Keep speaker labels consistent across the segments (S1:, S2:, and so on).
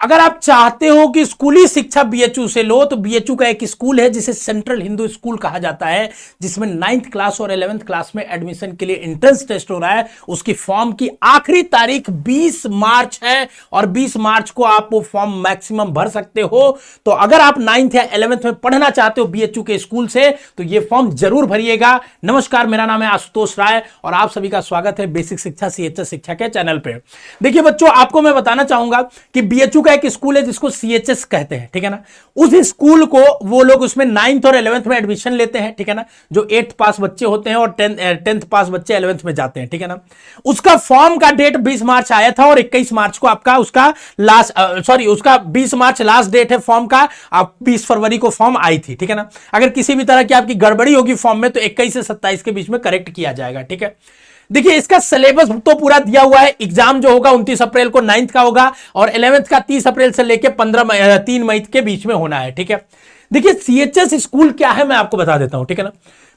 S1: अगर आप चाहते हो कि स्कूली शिक्षा बीएचयू से लो, तो बीएचयू का एक स्कूल है जिसे सेंट्रल हिंदू स्कूल कहा जाता है, जिसमें 9th क्लास और 11th क्लास में एडमिशन के लिए एंट्रेंस टेस्ट हो रहा है। उसकी फॉर्म की आखिरी तारीख 20 मार्च है और 20 मार्च को आप वो फॉर्म मैक्सिमम भर सकते हो। तो अगर आप 9th या 11th में पढ़ना चाहते हो बीएचयू के स्कूल से, तो ये फॉर्म जरूर भरिएगा। नमस्कार, मेरा नाम है आशुतोष राय और आप सभी का स्वागत है बेसिक शिक्षा सीएचएस शिक्षा के चैनल पे। देखिए बच्चों, आपको मैं बताना चाहूंगा कि बीएचयू एक स्कूल है जिसको सीएचएस कहते हैं, ठीक है ना। उस स्कूल को वो लोग उसमें 9th और 11th में एडमिशन लेते हैं, ठीक है ना। जो 8th पास बच्चे होते हैं और 10th पास बच्चे 11th में जाते हैं, ठीक है ना। उसका फॉर्म का डेट 20 मार्च आया था और 21 मार्च को आपका उसका उसका 20 मार्च लास्ट डेट है फॉर्म का। आप 20 फरवरी को फॉर्म आई थी, ठीक है ना। अगर किसी भी तरह की आपकी गड़बड़ी होगी फॉर्म में तो 21 से 27 के बीच में करेक्ट किया जाएगा, ठीक है। देखिए, इसका सिलेबस तो पूरा दिया हुआ है। एग्जाम जो होगा 29 अप्रैल को 9th का होगा और 11th का 30 अप्रैल से लेकर 3 मई के बीच में होना है, ठीक है। देखिए, सीएचएस स्कूल क्या है मैं आपको बता देता हूं, ठीक है ना।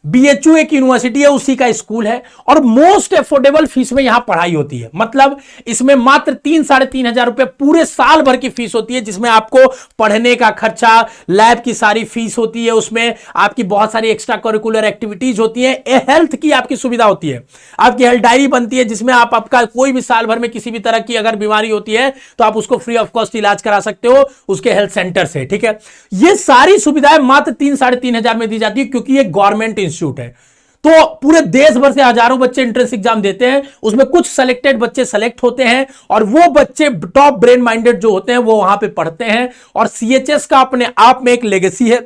S1: बीएचयू एक यूनिवर्सिटी है, उसी का स्कूल है और मोस्ट अफोर्डेबल फीस में यहां पढ़ाई होती है। मतलब इसमें मात्र 3-3.5 हजार रुपए पूरे साल भर की फीस होती है, जिसमें आपको पढ़ने का खर्चा, लैब की सारी फीस होती है, उसमें आपकी बहुत सारी एक्स्ट्रा करिकुलर एक्टिविटीज होती है, हेल्थ की आपकी सुविधा होती है, आपकी हेल्थ डायरी बनती है जिसमें आपका कोई भी साल भर में किसी भी तरह की अगर बीमारी होती है तो आप उसको फ्री ऑफ कॉस्ट इलाज करा सकते हो उसके हेल्थ सेंटर से, ठीक है। ये सारी सुविधाएं मात्र 3-3.5 हजार में दी जाती है क्योंकि ये गवर्नमेंट इंस्टीट्यूट है। तो पूरे देश भर से हजारों बच्चे एंट्रेंस एग्जाम देते हैं, उसमें कुछ सेलेक्टेड बच्चे सेलेक्ट होते हैं और वो बच्चे टॉप ब्रेन माइंडेड जो होते हैं वो वहां पे पढ़ते हैं। और सीएचएस का अपने आप में एक लेगेसी है,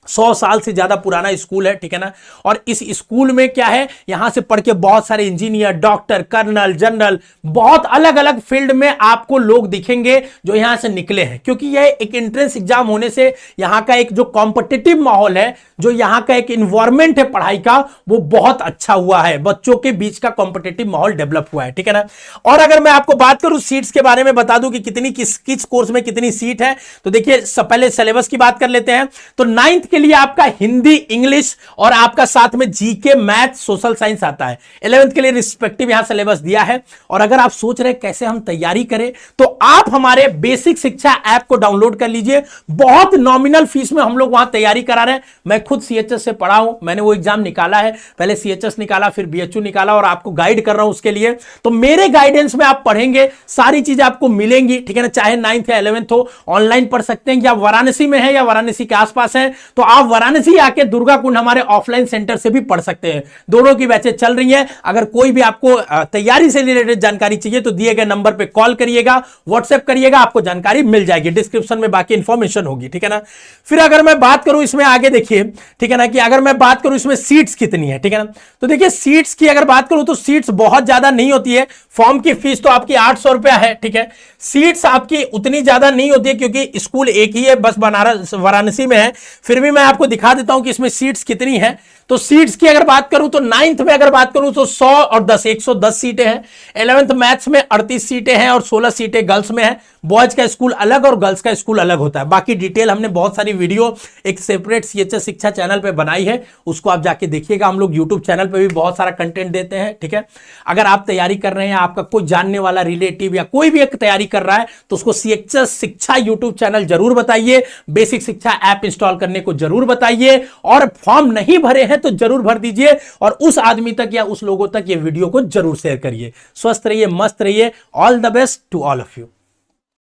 S1: 100 साल से ज्यादा पुराना स्कूल है, ठीक है ना। और इस स्कूल में क्या है, यहां से पढ़ के बहुत सारे इंजीनियर, डॉक्टर, कर्नल, जनरल, बहुत अलग अलग फील्ड में आपको लोग दिखेंगे जो यहां से निकले हैं, क्योंकि यह एक एंट्रेंस एग्जाम होने से यहां का एक जो कॉम्पिटिटिव माहौल है, जो यहां का एक इन्वायरमेंट है पढ़ाई का, वो बहुत अच्छा हुआ है। बच्चों के बीच का कॉम्पिटिटिव माहौल डेवलप हुआ है, ठीक है ना। और अगर मैं आपको बात करूं सीट्स के बारे में, बता दूं कि किस कोर्स में कितनी सीट है, तो देखिए पहले सिलेबस की बात कर लेते हैं। तो 9th के लिए आपका हिंदी, इंग्लिश और आपका साथ में जीके, मैथ, सोशल साइंस आता है। 11th के लिए रिस्पेक्टिव यहां सिलेबस दिया है। और अगर आप सोच रहे हैं कैसे हम तैयारी करें, तो आप हमारे बेसिक शिक्षा ऐप को डाउनलोड कर लीजिए। बहुत नॉमिनल फीस में हम लोग वहां तैयारी करा रहे हैं। मैं खुद सीएचएस से पढ़ा हूं, मैंने वो एग्जाम निकाला है, पहले सीएचएस निकाला फिर बीएचयू निकाला और आपको गाइड कर रहा हूं उसके लिए। तो मेरे गाइडेंस में आप पढ़ेंगे, सारी चीजें आपको मिलेंगी, ठीक है ना। चाहे 9th या 11th हो, ऑनलाइन पढ़ सकते हैं, या वाराणसी में है या वाराणसी के आसपास है तो आप वाराणसी आके दुर्गा कुंड हमारे ऑफलाइन सेंटर से भी पढ़ सकते हैं। दोनों की बैचें चल रही हैं। अगर कोई भी आपको तैयारी से रिलेटेड जानकारी चाहिए तो दिए गए नंबर पे कॉल करिएगा, व्हाट्सएप करिएगा, आपको जानकारी मिल जाएगी। डिस्क्रिप्शन में बाकी इंफॉर्मेशन होगी, ठीक है ना। फिर अगर मैं बात करूं इसमें आगे देखिए, ठीक है ना, कि अगर मैं बात करूं इसमें सीट्स कितनी है, ठीक है ना। तो देखिए सीट्स की अगर बात करूं तो सीट्स बहुत ज्यादा नहीं होती है। फॉर्म की फीस तो आपकी 800 रुपया है, ठीक है। सीट्स आपकी उतनी ज्यादा नहीं होती है क्योंकि स्कूल एक ही है, बस बनारस वाराणसी में है। फिर भी मैं आपको दिखा देता हूं कि इसमें सीट्स कितनी है। तो सीट्स की अगर बात करूं तो 9th में अगर बात करूं तो 100 और 10 110 सीटें हैं। 11th मैथ्स में 38 सीटें हैं और 16 सीटें गर्ल्स में है। बॉयज का स्कूल अलग और गर्ल्स का स्कूल अलग होता है। बाकी डिटेल हमने बहुत सारी वीडियो एक सेपरेट सीएचएस शिक्षा चैनल पे बनाई है, उसको आप जाके देखिएगा। हम लोग यूट्यूब चैनल पे भी बहुत सारा कंटेंट देते हैं, ठीक है। अगर आप तैयारी कर रहे हैं, आपका कोई जानने वाला रिलेटिव या कोई भी एक तैयारी कर रहा है तो उसको सीएचएस शिक्षा यूट्यूब चैनल जरूर बताइए, बेसिक शिक्षा ऐप इंस्टॉल करने को जरूर बताइए और फॉर्म नहीं भरे हैं तो जरूर भर दीजिए और उस आदमी तक या उस लोगों तक ये वीडियो को जरूर शेयर करिए। स्वस्थ रहिए, मस्त रहिए। All the best to all of you.